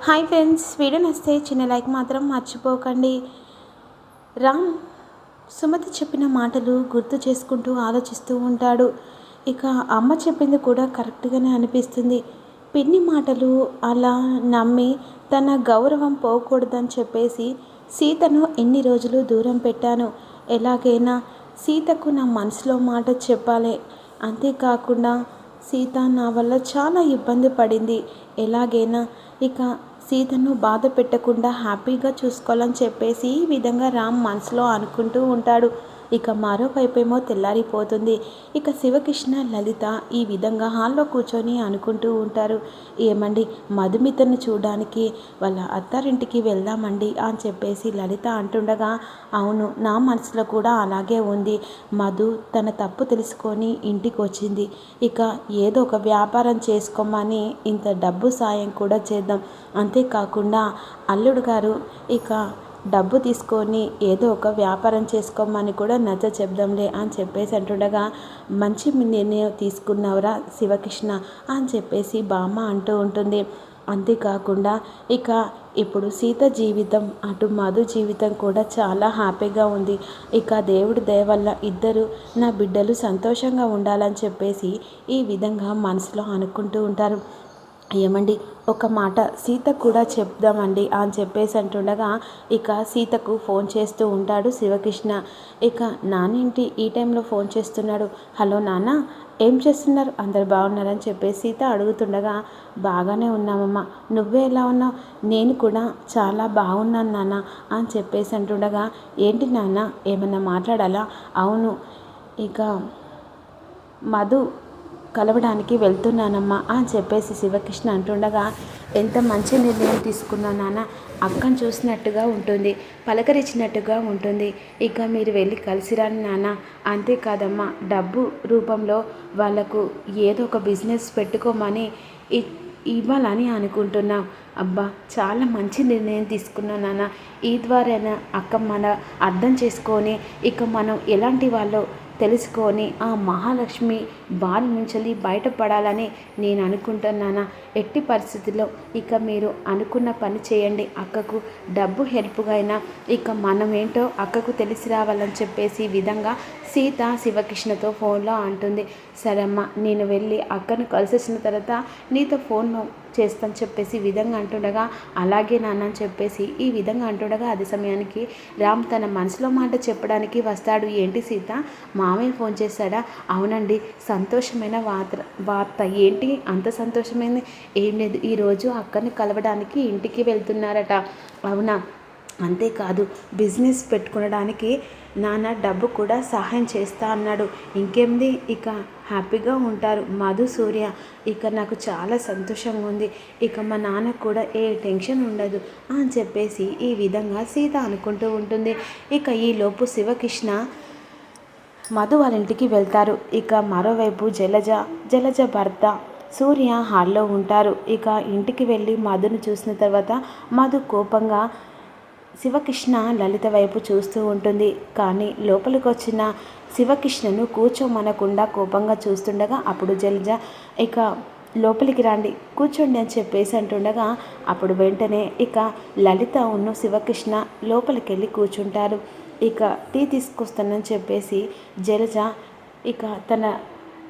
Hi friends, video నచ్చితే చిన్న like మాత్రం మర్చిపోకండి. రామ్ సుమతి చెప్పిన మాటలు గుర్తు చేసుకుంటూ ఆలోచిస్తూ ఉంటాడు. ఇక అమ్మ చెప్పింది కూడా కరెక్ట్గానే అనిపిస్తుంది. పిన్ని మాటలు అలా నమ్మి తన గౌరవం పోకూడదని చెప్పేసి సీతను ఎన్ని రోజులు దూరం పెట్టాను. ఎలాగైనా సీతకు నా మనసులో మాట చెప్పాలి. అంతేకాకుండా సీత నా వల్ల చాలా ఇబ్బంది పడింది. ఎలాగైనా ఇక సీతను బాధ పెట్టకుండా హ్యాపీగా చూసుకోవాలని చెప్పేసి ఈ విధంగా రామ్ మనసులో అనుకుంటూ ఉంటాడు. ఇక మరోవైపేమో తెల్లారిపోతుంది. ఇక శివకృష్ణ లలిత ఈ విధంగా హాల్లో కూర్చొని అనుకుంటూ ఉంటారు. ఏమండి, మధుమితను చూడడానికి వాళ్ళ అత్తారింటికి వెళ్దామండి అని చెప్పేసి లలిత అంటుండగా, అవును, నా మనసులో కూడా అలాగే ఉంది. మధు తన తప్పు తెలుసుకొని ఇంటికి వచ్చింది. ఇక ఏదో ఒక వ్యాపారం చేసుకోమని ఇంత డబ్బు సాయం కూడా చేద్దాం. అంతేకాకుండా అల్లుడు గారు ఇక డబ్బు తీసుకొని ఏదో ఒక వ్యాపారం చేసుకోమని కూడా నచ్చ చెప్దాంలే అని చెప్పేసి అంటుండగా, మంచి నిర్ణయం తీసుకున్నవరా శివకృష్ణ అని చెప్పేసి బామ్మ అంటూ ఉంటుంది. అంతేకాకుండా ఇక ఇప్పుడు సీత జీవితం అటు మధు జీవితం కూడా చాలా హ్యాపీగా ఉంది. ఇక దేవుడి దయ వల్ల ఇద్దరు నా బిడ్డలు సంతోషంగా ఉండాలని చెప్పేసి ఈ విధంగా మనసులో అనుకుంటూ ఉంటారు. ఏమండి, ఒక మాట సీత కూడా చెప్దామండి అని చెప్పేసి అంటుండగా ఇక సీతకు ఫోన్ చేస్తూ ఉంటాడు శివకృష్ణ. ఇక నానేంటి ఈ టైంలో ఫోన్ చేస్తున్నాడు? హలో నాన్న, ఏం చేస్తున్నారు? అందరు బాగున్నారని చెప్పేసి సీత అడుగుతుండగా, బాగానే ఉన్నామమ్మా, నువ్వే ఎలా ఉన్నావు? నేను కూడా చాలా బాగున్నాను నాన్న అని చెప్పేసి అంటుండగా, ఏంటి నాన్న, ఏమన్నా మాట్లాడాలా? అవును, ఇక మధు కలవడానికి వెళ్తున్నానమ్మా అని చెప్పేసి శివకృష్ణ అంటుండగా, ఎంత మంచి నిర్ణయం తీసుకున్నా నాన్న. అక్కను చూసినట్టుగా ఉంటుంది, పలకరించినట్టుగా ఉంటుంది. ఇక మీరు వెళ్ళి కలిసిరాని నాన్న. అంతేకాదమ్మా, డబ్బు రూపంలో వాళ్లకు ఏదో ఒక బిజినెస్ పెట్టుకోమని ఇవ్వాలని అనుకుంటున్నాం. అబ్బా, చాలా మంచి నిర్ణయం తీసుకున్నా నాన్న. ఈ ద్వారా అక్క మన అర్థం చేసుకొని ఇక మనం ఎలాంటి వాళ్ళో తెలుసుకొని ఆ మహాలక్ష్మి బారి నుంచి బయటపడాలని నేను అనుకుంటున్నానా. ఎట్టి పరిస్థితుల్లో ఇక మీరు అనుకున్న పని చేయండి. అక్కకు డబ్బు హెల్ప్గా అయినా ఇక మనం ఏంటో అక్కకు తెలిసి రావాలని చెప్పేసి విధంగా సీత శివకృష్ణతో ఫోన్లో అంటుంది. సరే అమ్మ, నేను వెళ్ళి అక్కను కలిసేసిన తర్వాత నీతో ఫోన్ చేస్తాను చెప్పేసి విధంగా అంటుండగా, అలాగే నాన్న అని చెప్పేసి ఈ విధంగా అంటుండగా అదే సమయానికి రామ్ తన మనసులో మాట చెప్పడానికి వస్తాడు. ఏంటి సీత, మామయ్య ఫోన్ చేశాడా? అవునండి, సంతోషమైన వార్త. ఏంటి అంత సంతోషమైంది? ఏం లేదు, ఈరోజు అక్కని కలవడానికి ఇంటికి వెళ్తున్నారట. అవునా? అంతేకాదు, బిజినెస్ పెట్టుకోవడానికి నాన్న డబ్బు కూడా సహాయం చేస్తా అన్నాడు. ఇంకేంది, ఇక హ్యాపీగా ఉంటారు మధు సూర్య. ఇక నాకు చాలా సంతోషంగా ఉంది. ఇక మా నాన్న కూడా ఏ టెన్షన్ ఉండదు అని చెప్పేసి ఈ విధంగా సీత అనుకుంటూ ఉంటుంది. ఇక ఈలోపు శివకృష్ణ మధు వాళ్ళ ఇంటికి వెళ్తారు. ఇక మరోవైపు జలజ భర్త సూర్య హాల్లో ఉంటారు. ఇక ఇంటికి వెళ్ళి మధును చూసిన తర్వాత మధు కోపంగా శివకృష్ణ లలిత వైపు చూస్తూ ఉంటుంది. కానీ లోపలికి వచ్చిన శివకృష్ణను కూర్చోమనకుండా కోపంగా చూస్తుండగా అప్పుడు జలజ ఇక లోపలికి రండి, కూర్చోండి అని చెప్పేసి అంటుండగా అప్పుడు వెంటనే ఇక లలిత ఉన్న శివకృష్ణ లోపలికి వెళ్ళి కూర్చుంటారు. ఇక టీ తీసుకొస్తానని చెప్పేసి జలజ ఇక తన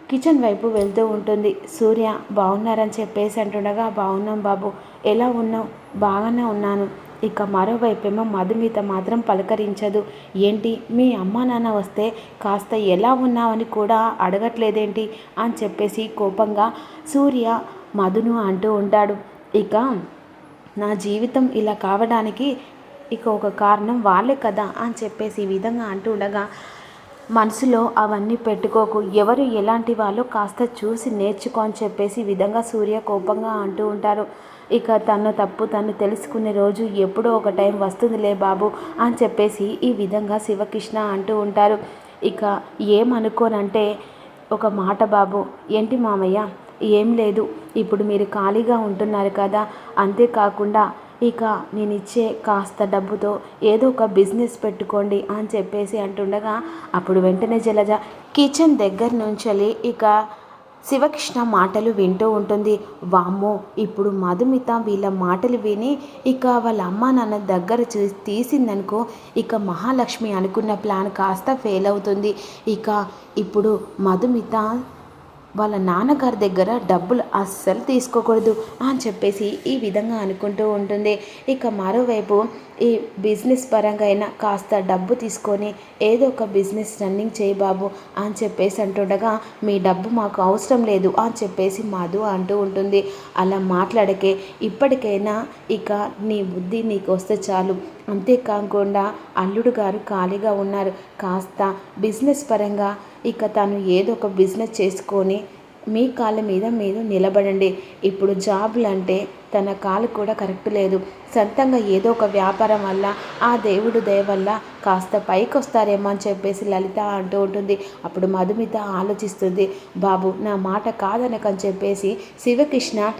కిచెన్ వైపు వెళ్తూ ఉంటుంది. సూర్య బాగున్నారని చెప్పేసి అంటుండగా, బాగున్నాం బాబు, ఎలా ఉన్నావు? బాగానే ఉన్నాను. ఇక మరోవైపేమో మధుమిత మాత్రం పలకరించదు. ఏంటి, మీ అమ్మ నాన్న వస్తే కాస్త ఎలా ఉన్నావని కూడా అడగట్లేదేంటి అని చెప్పేసి కోపంగా సూర్య మధును అంటూ ఉంటాడు. ఇక నా జీవితం ఇలా కావడానికి ఇక ఒక కారణం వాళ్ళే కదా అని చెప్పేసి ఈ విధంగా అంటూ ఉండగా, మనసులో అవన్నీ పెట్టుకోకు, ఎవరు ఎలాంటి వాళ్ళు కాస్త చూసి నేర్చుకో అని చెప్పేసి ఈ విధంగా సూర్య కోపంగా అంటూ ఉంటారు. ఇక తను తప్పు తను తెలుసుకునే రోజు ఎప్పుడో ఒక టైం వస్తుందిలే బాబు అని చెప్పేసి ఈ విధంగా శివకృష్ణ అంటూ ఉంటారు. ఇక ఏమనుకోనంటే, ఒక మాట బాబు. ఏంటి మామయ్య? ఏం లేదు, ఇప్పుడు మీరు ఖాళీగా ఉంటున్నారు కదా, అంతేకాకుండా ఇక నేను ఇచ్చే కాస్త డబ్బుతో ఏదో ఒక బిజినెస్ పెట్టుకోండి అని చెప్పేసి అంటుండగా అప్పుడు వెంటనే జలజ కిచెన్ దగ్గర నుంచి ఇక శివకృష్ణ మాటలు వింటూ ఉంటుంది. వామ్మో, ఇప్పుడు మధుమిత వీళ్ళ మాటలు విని ఇక వాళ్ళ అమ్మా నాన్న దగ్గర తీసిందనుకో, ఇక మహాలక్ష్మి అనుకున్న ప్లాన్ కాస్త ఫెయిల్ అవుతుంది. ఇక ఇప్పుడు మధుమిత వాళ్ళ నాన్నగారి దగ్గర డబ్బులు అస్సలు తీసుకోకూడదు అని చెప్పేసి ఈ విధంగా అనుకుంటూ ఉంటుంది. ఇక మరోవైపు ఈ బిజినెస్ పరంగా అయినా కాస్త డబ్బు తీసుకొని ఏదో ఒక బిజినెస్ రన్నింగ్ చేయి బాబు అని చెప్పేసి అంటుండగా, మీ డబ్బు మాకు అవసరం లేదు అని చెప్పేసి మధు అంటూ ఉంటుంది. అలా మాట్లాడకే, ఇప్పటికైనా ఇక నీ బుద్ధి నీకు వస్తే చాలు. అంతేకాకుండా అల్లుడు గారు ఖాళీగా ఉన్నారు, కాస్త బిజినెస్ పరంగా ఇక తను ఏదో ఒక బిజినెస్ చేసుకొని మీ కాళ్ళ మీద మీరు నిలబడండి. ఇప్పుడు జాబులు అంటే తన కాలు కూడా కరెక్ట్ లేదు, సొంతంగా ఏదో ఒక వ్యాపారం వల్ల ఆ దేవుడు దయ వల్ల కాస్త పైకి వస్తారేమో అని చెప్పేసి లలిత అంటూ ఉంటుంది. అప్పుడు మధుమిత ఆలోచిస్తుంది, బాబు నా మాట కాదనకని చెప్పేసి శివకృష్ణ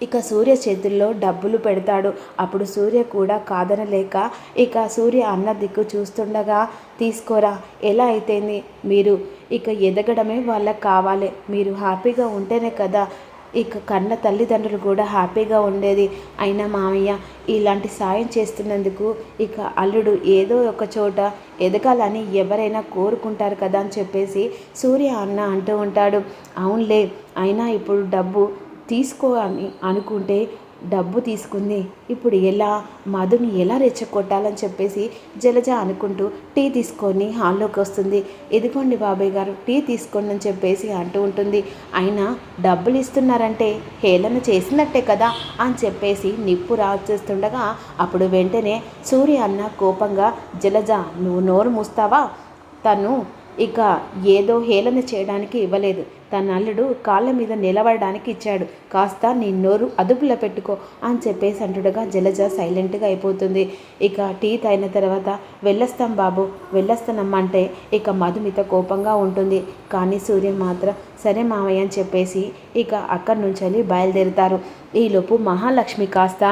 ఇక సూర్య చేతుల్లో డబ్బులు పెడతాడు. అప్పుడు సూర్య కూడా కాదనలేక ఇక సూర్య అన్న దిక్కు చూస్తుండగా, తీసుకోరా, ఎలా అయితేంది, మీరు ఇక ఎదగడమే వాళ్ళకి కావాలి, మీరు హ్యాపీగా ఉంటేనే కదా ఇక కన్న తల్లిదండ్రులు కూడా హ్యాపీగా ఉండేది. అయినా మామయ్య ఇలాంటి సాయం చేస్తున్నందుకు ఇక అల్లుడు ఏదో ఒక చోట ఎదగాలని ఎవరైనా కోరుకుంటారు కదా అని చెప్పేసి సూర్య అన్న అంటూ ఉంటాడు. అవునులే, అయినా ఇప్పుడు డబ్బు తీసుకో అని అనుకుంటే డబ్బు తీసుకుంది, ఇప్పుడు ఎలా మధుని ఎలా రెచ్చగొట్టాలని చెప్పేసి జలజ అనుకుంటూ టీ తీసుకొని హాల్లోకి వస్తుంది. ఇదిగోండి బాబాయ్ గారు, టీ తీసుకోండి అని చెప్పేసి అంటూ ఉంటుంది. అయినా డబ్బులు ఇస్తున్నారంటే హేళన చేసినట్టే కదా అని చెప్పేసి నిప్పు రాచేస్తుండగా, అప్పుడు వెంటనే సూర్య అన్న కోపంగా, జలజ నువ్వు నోరు మూస్తావా, తను ఇక ఏదో హేళన చేయడానికి ఇవ్వలేదు, తన అల్లుడు కాళ్ళ మీద నిలబడడానికి ఇచ్చాడు, కాస్త నీ నోరు అదుపులో పెట్టుకో అని చెప్పేసి అంటుండగా జలజ సైలెంట్గా అయిపోతుంది. ఇక టీ తాగిన తర్వాత వెళ్ళొస్తాం బాబు, వెళ్ళొస్తానమ్మంటే ఇక మధుమిత కోపంగా ఉంటుంది. కానీ సూర్య మాత్రం సరే మామయ్య అని చెప్పేసి ఇక అక్కడి నుంచి బయలుదేరుతారు. ఈలోపు మహాలక్ష్మి కాస్త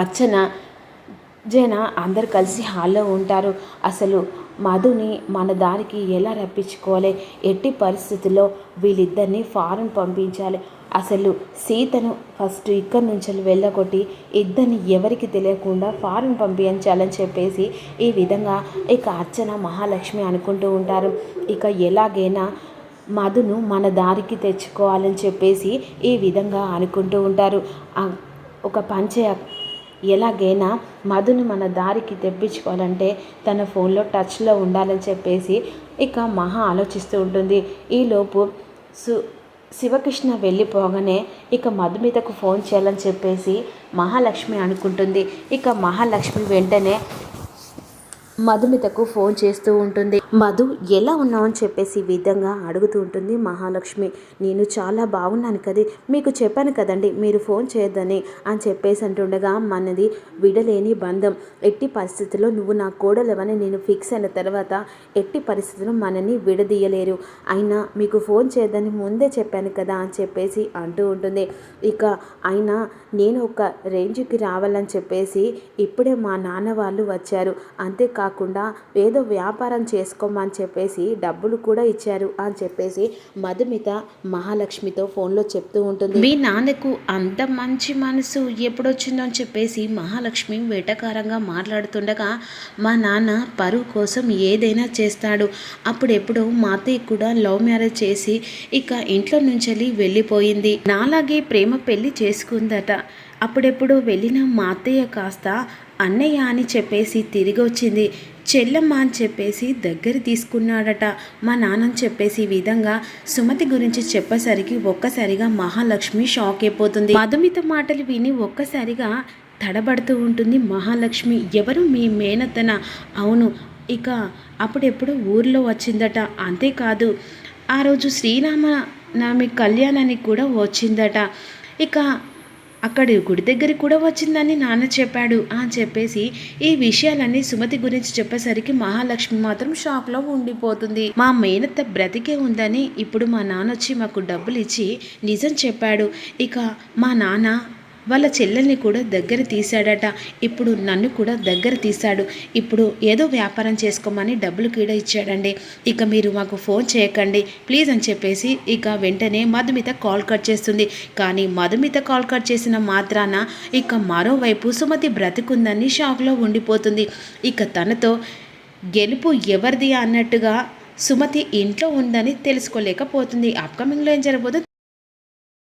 అర్చన జన అందరు కలిసి హాల్లో ఉంటారు. అసలు మధుని మన దారికి ఎలా రప్పించుకోవాలి, ఎట్టి పరిస్థితుల్లో వీళ్ళిద్దరిని ఫారెన్ పంపించాలి, అసలు సీతను ఫస్ట్ ఇక్కడి నుంచి వెళ్ళగొట్టి ఇద్దరిని ఎవరికి తెలియకుండా ఫారెన్ పంపించాలని చెప్పేసి ఈ విధంగా ఇక అర్చన మహాలక్ష్మి అనుకుంటూ ఉంటారు. ఇక ఎలాగైనా మధును మన దారికి తెచ్చుకోవాలని చెప్పేసి ఈ విధంగా అనుకుంటూ ఉంటారు. ఒక పంచే ఎలాగైనా మధుని మన దారికి తెప్పించుకోవాలంటే తన ఫోన్లో టచ్లో ఉండాలని చెప్పేసి ఇక మహా ఆలోచిస్తూ ఉంటుంది. ఈలోపు శివకృష్ణ వెళ్ళిపోగానే ఇక మధుమితకు ఫోన్ చేయాలని చెప్పేసి మహాలక్ష్మి అనుకుంటుంది. ఇక మహాలక్ష్మి వెంటనే మధుమితకు ఫోన్ చేస్తూ ఉంటుంది. మధు ఎలా ఉన్నావు అని చెప్పేసి విధంగా అడుగుతూ ఉంటుంది మహాలక్ష్మి. నేను చాలా బాగున్నాను కదే, మీకు చెప్పాను కదండి మీరు ఫోన్ చేయొద్దని అని చెప్పేసి అంటుండగా, మనది విడలేని బంధం, ఎట్టి పరిస్థితుల్లో నువ్వు నా కోడలవని నేను ఫిక్స్ అయిన తర్వాత ఎట్టి పరిస్థితుల్లో మనని విడదీయలేరు, అయినా మీకు ఫోన్ చేయొద్దని ముందే చెప్పాను కదా అని చెప్పేసి అంటూ ఉంటుంది. ఇక అయినా నేను ఒక రేంజ్కి రావాలని చెప్పేసి ఇప్పుడే మా నాన్న వాళ్ళు వచ్చారు, అంతేకాకుండా ఏదో వ్యాపారం చేసుకోమని చెప్పేసి డబ్బులు కూడా ఇచ్చారు అని చెప్పేసి మధుమిత మహాలక్ష్మితో ఫోన్లో చెప్తూ ఉంటుంది. మీ నాన్నకు అంత మంచి మనసు ఎప్పుడొచ్చిందో అని చెప్పేసి మహాలక్ష్మి వెటకారంగా మాట్లాడుతుండగా, మా నాన్న పరువు కోసం ఏదైనా చేస్తాడు, అప్పుడెప్పుడు మా అత్తయ్య కూడా లవ్ మ్యారేజ్ చేసి ఇక ఇంట్లో నుంచి వెళ్ళిపోయింది, నాలాగే ప్రేమ పెళ్లి చేసుకుందట, అప్పుడెప్పుడు వెళ్ళిన మా అత్తయ్య కాస్త అన్నయ్య అని చెప్పేసి తిరిగి వచ్చింది, చెల్లమ్మ అని చెప్పేసి దగ్గర తీసుకున్నాడట మా నాన్నని చెప్పేసి ఈ విధంగా సుమతి గురించి చెప్పేసరికి ఒక్కసారిగా మహాలక్ష్మి షాక్ అయిపోతుంది. మధుమిత మాటలు విని ఒక్కసారిగా తడబడుతూ ఉంటుంది మహాలక్ష్మి. ఎవరు మీ మేనత్తన? అవును, ఇక అప్పుడెప్పుడు ఊర్లో వచ్చిందట, అంతేకాదు ఆ రోజు శ్రీరామనవమి కళ్యాణానికి కూడా వచ్చిందట, ఇక అక్కడి గుడి దగ్గర కూడా వచ్చిందని నాన్న చెప్పాడు అని చెప్పేసి ఈ విషయాలన్నీ సుమతి గురించి చెప్పేసరికి మహాలక్ష్మి మాత్రం షాక్లో ఉండిపోతుంది. మా మేనత్త బ్రతికే ఉందని ఇప్పుడు మా నాన్న వచ్చి మాకు డబ్బులు ఇచ్చి నిజం చెప్పాడు, ఇక మా నాన్న వాళ్ళ చెల్లెల్ని కూడా దగ్గర తీశాడట. ఇప్పుడు నన్ను కూడా దగ్గర తీశాడు. ఇప్పుడు ఏదో వ్యాపారం చేసుకోమని డబ్బులు కూడా ఇచ్చాడండి. ఇక మీరు మాకు ఫోన్ చేయకండి ప్లీజ్ అని చెప్పేసి ఇక వెంటనే మధుమిత కాల్ కట్ చేస్తుంది. కానీ మధుమిత కాల్ కట్ చేసిన మాత్రాన ఇక మరోవైపు సుమతి బ్రతికుందని షాక్లో ఉండిపోతుంది. ఇక తనతో గెలుపు ఎవరిది అన్నట్టుగా సుమతి ఇంట్లో ఉందని తెలుసుకోలేకపోతుంది. అప్కమింగ్లో ఏం జరగబోతుందో